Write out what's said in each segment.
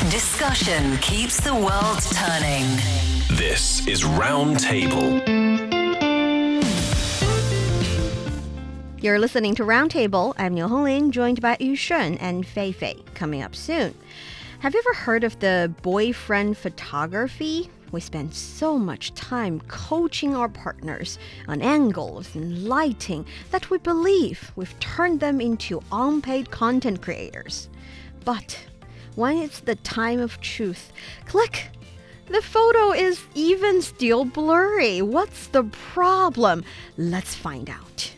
Discussion keeps the world turning. This is Roundtable. You're listening to Roundtable. I'm Niu Honglin, joined by Yushun and Fei Fei. Coming up soon. Have you ever heard of the boyfriend photography? We spend so much time coaching our partners on angles and lighting that we believe we've turned them into unpaid content creators. But when it's the time of truth, click! The photo is even still blurry. What's the problem? Let's find out.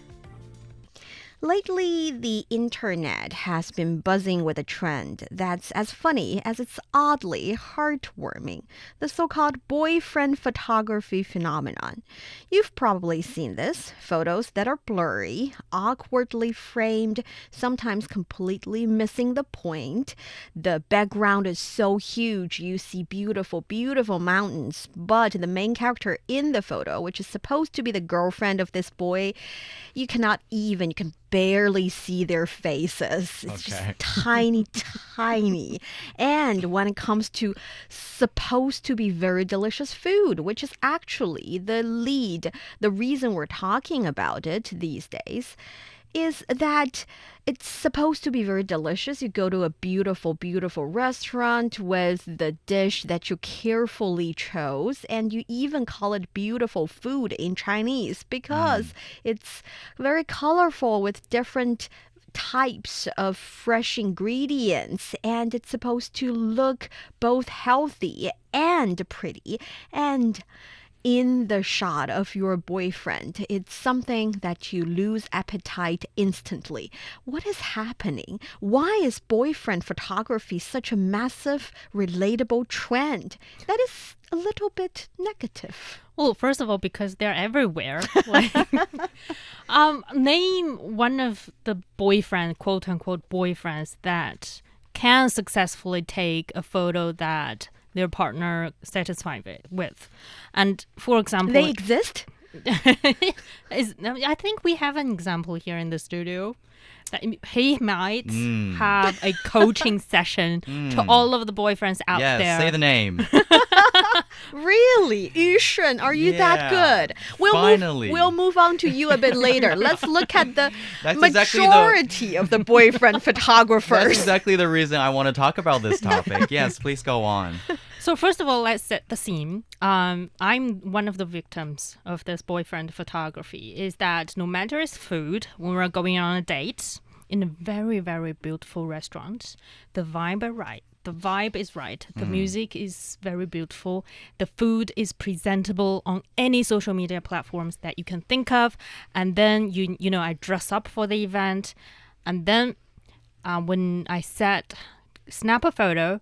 Lately, the internet has been buzzing with a trend that's as funny as it's oddly heartwarming, the so-called boyfriend photography phenomenon. You've probably seen this, photos that are blurry, awkwardly framed, sometimes completely missing the point. The background is so huge, you see beautiful, beautiful mountains, but the main character in the photo, which is supposed to be the girlfriend of this boy, you can barely see their faces. It's just tiny, tiny. And when it comes to supposed to be very delicious food, which is actually the reason we're talking about it these days, is that it's supposed to be very delicious. You go to a beautiful, beautiful restaurant with the dish that you carefully chose, and you even call it beautiful food in Chinese because it's very colorful with different types of fresh ingredients, and it's supposed to look both healthy and pretty. And in the shot of your boyfriend, it's something that you lose appetite instantly. What is happening? Why is boyfriend photography such a massive, relatable trend? That is a little bit negative. Well, first of all, because they're everywhere. Name one of the boyfriend, quote-unquote boyfriends, that can successfully take a photo that their partner satisfied with. And for example, they exist? I think we have an example here in the studio. That he might have a coaching session to all of the boyfriends out there. Yes, say the name. Really? Yushun, are you that good? We'll move on to you a bit later. Let's look at the majority of the boyfriend photographers. That's exactly the reason I want to talk about this topic. Yes, please go on. So first of all, let's set the scene. I'm one of the victims of this boyfriend photography. Is that no matter it's food, when we're going on a date in a very, very beautiful restaurant, the vibe is right. The vibe is right. The music is very beautiful. The food is presentable on any social media platforms that you can think of. And then I dress up for the event, and then when I snap a photo,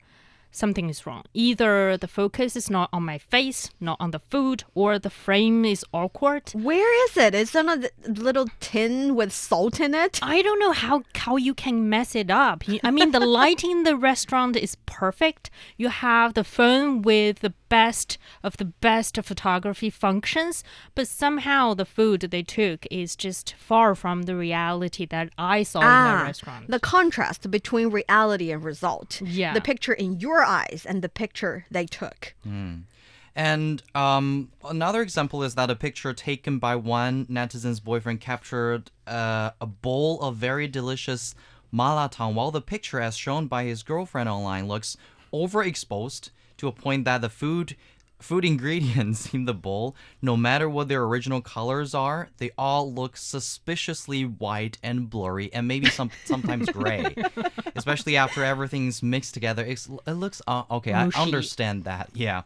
something is wrong. Either the focus is not on my face, not on the food, or the frame is awkward. Where is it? Is it on a little tin with salt in it? I don't know how you can mess it up. I mean, the lighting in the restaurant is perfect. You have the phone with the best of photography functions, but somehow the food they took is just far from the reality that I saw in the restaurant. The contrast between reality and result. Yeah. The picture in your eyes and the picture they took. And another example is that a picture taken by one netizen's boyfriend captured a bowl of very delicious malatang, while the picture as shown by his girlfriend online looks overexposed to a point that the food ingredients in the bowl, no matter what their original colors are, they all look suspiciously white and blurry and maybe sometimes gray. Especially after everything's mixed together. It looks okay, mushy. I understand that. Yeah.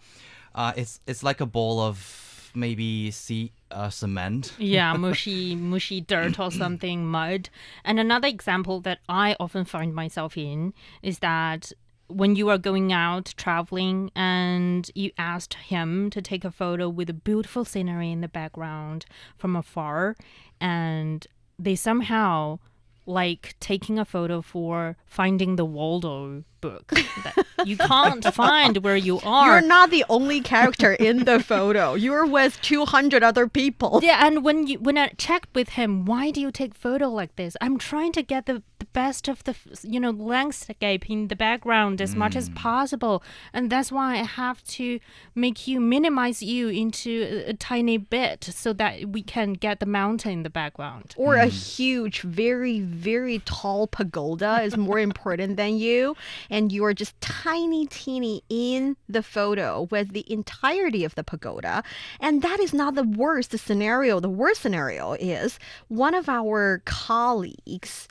It's like a bowl of maybe cement. Yeah, mushy dirt or something, mud. And another example that I often find myself in is that when you are going out traveling and you asked him to take a photo with a beautiful scenery in the background from afar, and they somehow like taking a photo for Finding the Waldo book that you can't find where you are. You're not the only character in the photo. You're with 200 other people. Yeah, and when I checked with him, why do you take photo like this? I'm trying to get the best of the landscape in the background as much as possible, and that's why I have to minimize you into a tiny bit so that we can get the mountain in the background. Or a huge, very, very tall pagoda is more important than you, and you are just tiny, teeny in the photo with the entirety of the pagoda. And that is not the worst scenario. The worst scenario is one of our colleagues,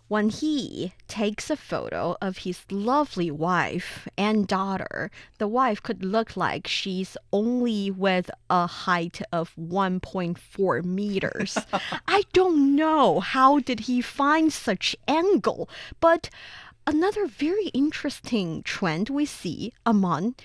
when he takes a photo of his lovely wife and daughter, the wife could look like she's only with a height of 1.4 meters. I don't know how did he find such angle, but another very interesting trend we see among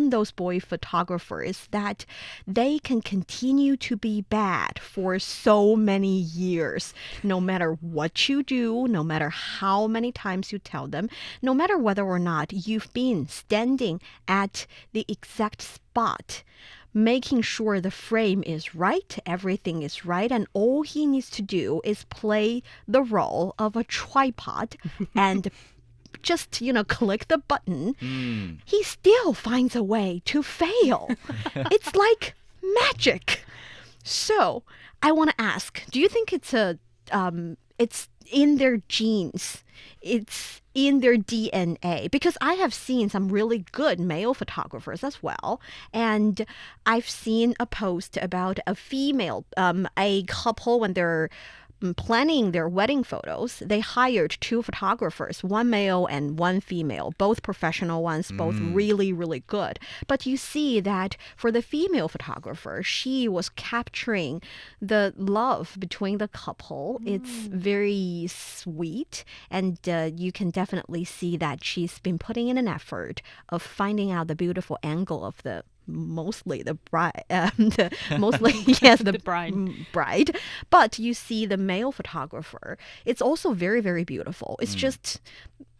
those boy photographers that they can continue to be bad for so many years. No matter what you do, no matter how many times you tell them, no matter whether or not you've been standing at the exact spot, making sure the frame is right, everything is right, and all he needs to do is play the role of a tripod and just, click the button. He still finds a way to fail. It's like magic. So I want to ask, do you think it's in their genes? It's in their DNA, because I have seen some really good male photographers as well, and I've seen a post about a couple when they're planning their wedding photos, they hired two photographers, one male and one female, both professional ones, both really, really good. But you see that for the female photographer, she was capturing the love between the couple. It's very sweet, and you can definitely see that she's been putting in an effort of finding out the beautiful angle of the mostly the bride, the bride. But you see the male photographer, it's also very, very beautiful. It's just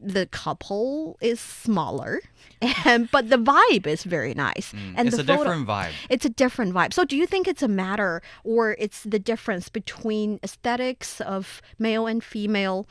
the couple is smaller, but the vibe is very nice. And it's a different vibe. It's a different vibe. So do you think it's a matter, or it's the difference between aesthetics of male and female?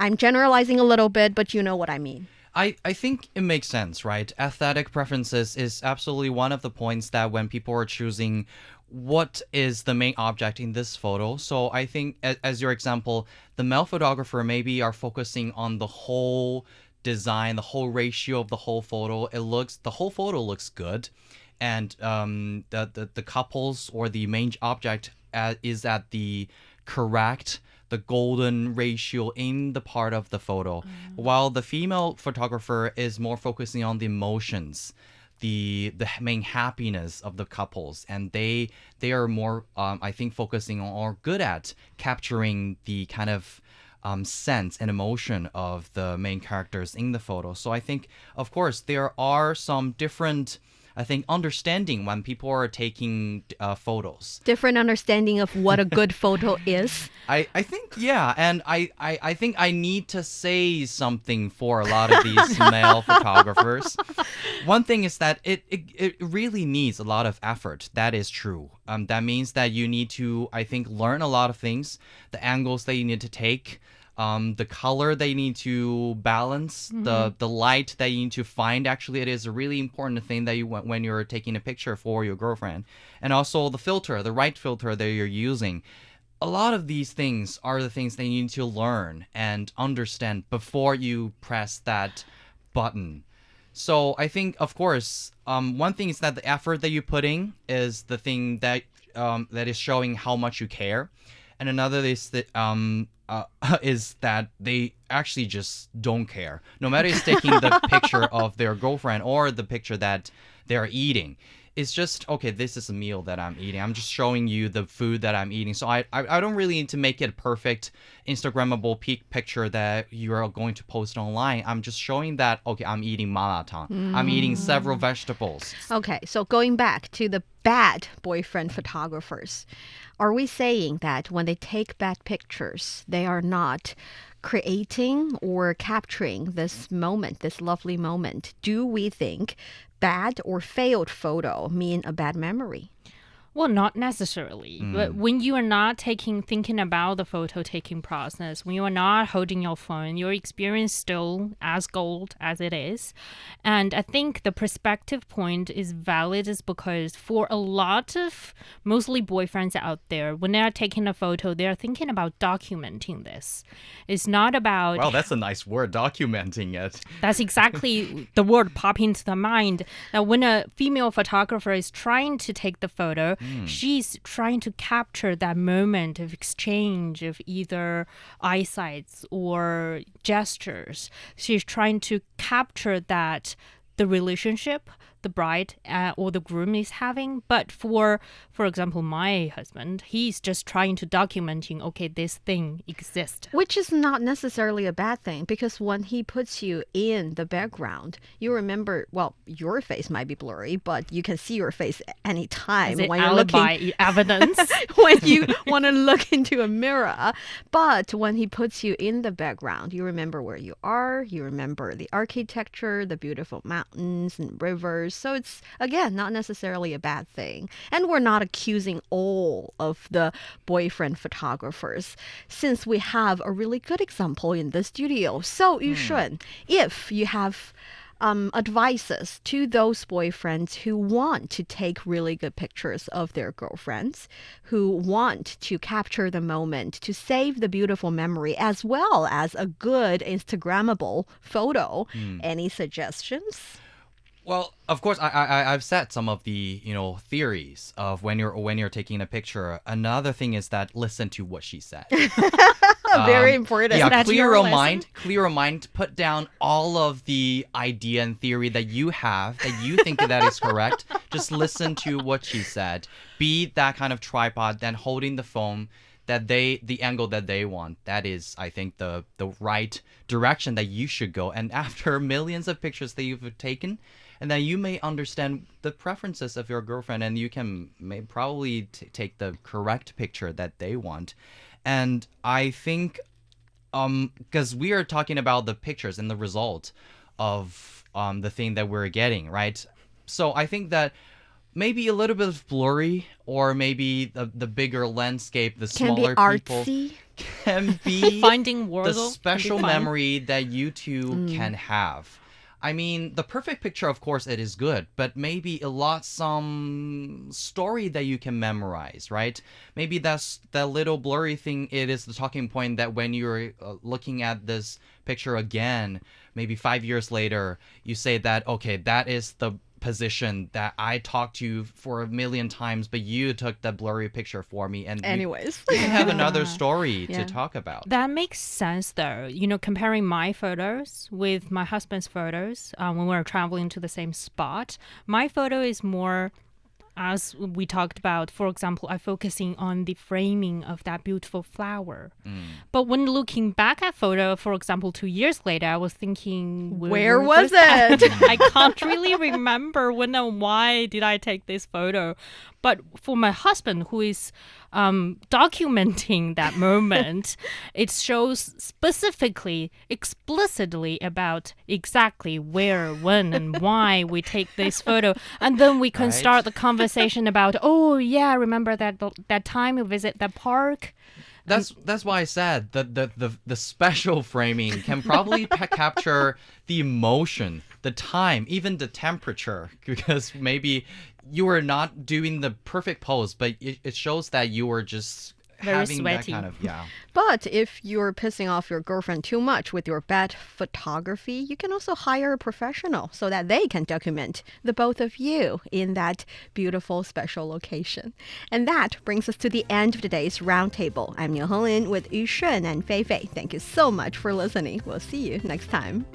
I'm generalizing a little bit, but you know what I mean. I think it makes sense, right? Aesthetic preferences is absolutely one of the points that when people are choosing what is the main object in this photo. So I think, as your example, the male photographer maybe are focusing on the whole design, the whole ratio of the whole photo. The whole photo looks good, and the couples or the main object is at the correct, the golden ratio in the part of the photo, while the female photographer is more focusing on the emotions, the main happiness of the couples, and they are more I think focusing on, or good at capturing the kind of sense and emotion of the main characters in the photo. So I think, of course, there are some different, I think, understanding when people are taking photos. Different understanding of what a good photo is. I think, yeah. And I think I need to say something for a lot of these male photographers. One thing is that it really needs a lot of effort. That is true. That means that you need to, I think, learn a lot of things, the angles that you need to take, the color they need to balance, the light that you need to find. Actually, it is a really important thing that you want when you're taking a picture for your girlfriend. And also the filter, the right filter that you're using. A lot of these things are the things that you need to learn and understand before you press that button. So I think, of course, one thing is that the effort that you put in is the thing that that is showing how much you care. And another is that is that they actually just don't care. No matter it's taking the picture of their girlfriend or the picture that they're eating. It's just, okay, this is a meal that I'm eating. I'm just showing you the food that I'm eating. So I don't really need to make it a perfect Instagrammable peak picture that you are going to post online. I'm just showing that, okay, I'm eating malatang. I'm eating several vegetables. Okay, so going back to the bad boyfriend photographers, are we saying that when they take bad pictures, they are not creating or capturing this moment, this lovely moment? Do we think bad or failed photo mean a bad memory? Well, not necessarily. But when you are not thinking about the photo taking process, when you are not holding your phone, your experience still as gold as it is. And I think the perspective point is valid is because for a lot of mostly boyfriends out there, when they are taking a photo, they are thinking about documenting this. It's not about... Well, that's a nice word, documenting it. That's exactly the word popping into the mind. That when a female photographer is trying to take the photo, she's trying to capture that moment of exchange of either eyesights or gestures. She's trying to capture that the relationship the bride or the groom is having. But for example, my husband, he's just trying to documenting, okay, this thing exists. Which is not necessarily a bad thing, because when he puts you in the background, you remember, well, your face might be blurry, but you can see your face anytime Is when it you're alibi looking evidence? when you want to look into a mirror. But when he puts you in the background, you remember where you are, you remember the architecture, the beautiful mountains and rivers. So it's, again, not necessarily a bad thing. And we're not accusing all of the boyfriend photographers, since we have a really good example in the studio. So, Yushun, if you have advices to those boyfriends who want to take really good pictures of their girlfriends, who want to capture the moment, to save the beautiful memory, as well as a good Instagrammable photo, any suggestions? Well, of course, I've said some of the theories of when you're taking a picture. Another thing is that listen to what she said. Very important. Yeah, That's clear your your lesson? mind. Clear your mind. Put down all of the idea and theory that you have that you think that is correct. Just listen to what she said. Be that kind of tripod, then holding the phone. The angle that they want, that is, I think, the right direction that you should go. And after millions of pictures that you've taken, and then you may understand the preferences of your girlfriend, and you can probably take the correct picture that they want. And I think, because we are talking about the pictures and the result of the thing that we're getting, right? So I think that maybe a little bit of blurry, or maybe the bigger landscape, the smaller people can be Finding the Wordle special can be fun. memory that you two can have. I mean, the perfect picture, of course, it is good, but maybe some story that you can memorize, right? Maybe that's that little blurry thing. It is the talking point that when you're looking at this picture again, maybe 5 years later, you say that, okay, that is the position that I talked to you for 1,000,000 times, but you took the blurry picture for me, and Anyways. we can have another story Yeah. to talk about. That makes sense, though. Comparing my photos with my husband's photos when we're traveling to the same spot, my photo is more, as we talked about, for example, I'm focusing on the framing of that beautiful flower. But when looking back at photo, for example, 2 years later, I was thinking, Where was it? I can't really remember when and why did I take this photo. But for my husband, who is documenting that moment, it shows specifically, explicitly about exactly where, when, and why we take this photo. And then we can Right. start the conversation about, oh, yeah, remember that time we visit the park? That's why I said that the special framing can probably capture the emotion, the time, even the temperature, because maybe you were not doing the perfect pose, but it shows that you were just Very having sweaty. that kind of, yeah. But if you're pissing off your girlfriend too much with your bad photography, you can also hire a professional so that they can document the both of you in that beautiful special location. And that brings us to the end of today's roundtable. I'm Niu Honglin with Yushun and Fei Fei. Thank you so much for listening. We'll see you next time.